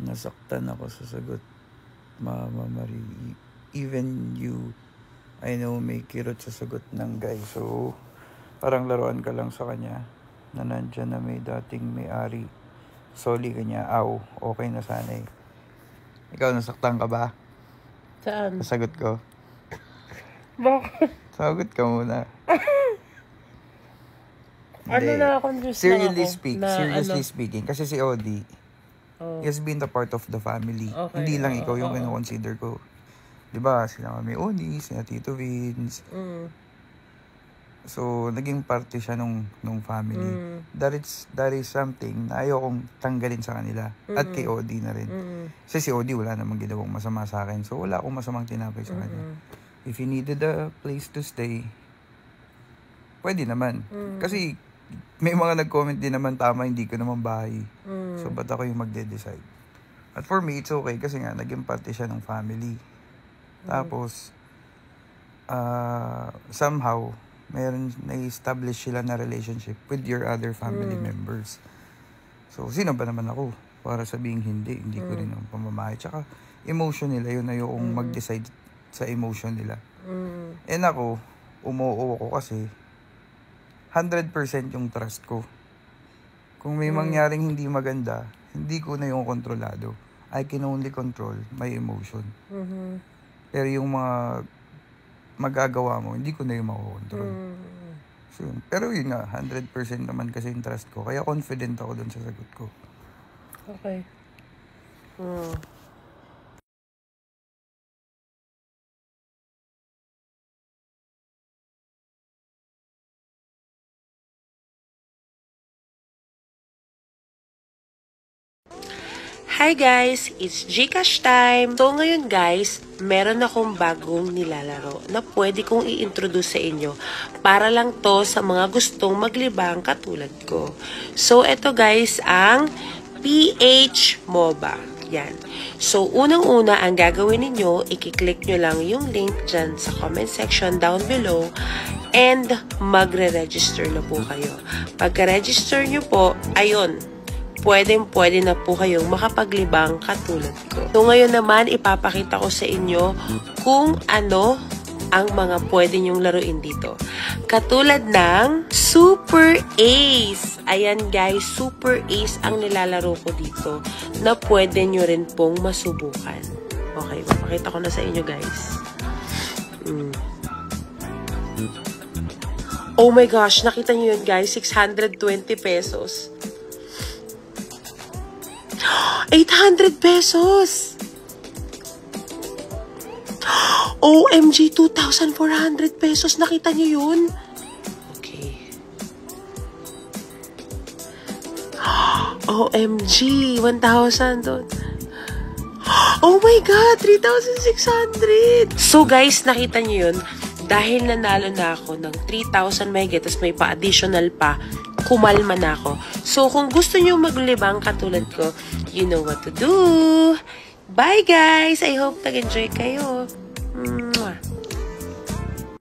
Nasaktan ako sa sagot, Mama Marie. Even you, I know may kirot sa sagot ng guy. So, parang laruan ka lang sa kanya na nandyan na may dating may-ari. Sorry ka niya. Aw, okay na sana eh. Ikaw, nasaktan ka ba? Saan? Sa sagot ko. Bakit? Sagot ka muna. Ano na, confused na ako. Seriously speaking, kasi si Odi, he has been the part of the family. Okay, Hindi lang ikaw yung kino-consider ko. Diba, sila Mami Oni, sila Tito Vince. So, naging parte siya nung family. That is something na ayokong tanggalin sa kanila. At kay Odi na rin. Kasi si Odi wala namang ginawang masama sa akin. So, wala akong masamang tinapay sa kanya. If he needed a place to stay, pwede naman. Kasi, may mga nag-comment din naman, tama, hindi ko naman bahay. So, ba't ako yung magde-decide? At for me, it's okay kasi nga, naging parte siya ng family. Tapos, somehow, na-establish sila na relationship with your other family members. So, sino ba naman ako para sabihing hindi ko rin ang pamamahay. Tsaka, emotion nila, yun na yung mag-decide sa emotion nila. And ako, umuo ko kasi, 100% yung trust ko. Kung may mangyaring hindi maganda, hindi ko na yung kontrolado. I can only control my emotion. Pero yung mga magagawa mo, hindi ko na yung makokontrol. So, pero yun nga, 100% naman kasi yung trust ko. Kaya confident ako dun sa sagot ko. Okay. Hi guys! It's Gcash time! So ngayon guys, meron akong bagong nilalaro na pwede kong i-introduce sa inyo para lang to sa mga gustong maglibang katulad ko. So ito guys ang PH MOBA. Yan. So unang-una ang gagawin ninyo, i-click nyo lang yung link dyan sa comment section down below and magre-register na po kayo. Pagka-register nyo po, ayun, pwede na po kayong makapaglibang katulad ko. So ngayon naman, ipapakita ko sa inyo kung ano ang mga pwede nyong laruin dito. Katulad ng Super Ace. Ayan guys, Super Ace ang nilalaro ko dito na pwede nyo rin pong masubukan. Okay, papakita ko na sa inyo guys. Oh my gosh, nakita nyo yun guys, 620 pesos. 800 pesos! OMG, 2,400 pesos. Nakita niyo yun? Okay. OMG, 1,000 doon. Oh my God, 3,600! So guys, nakita niyo yun? Dahil nanalo na ako ng 3,000 mega, tapos may pa-additional pa, kumalma na ako. So, kung gusto nyo maglibang katulad ko, you know what to do. Bye guys! I hope nag-enjoy kayo.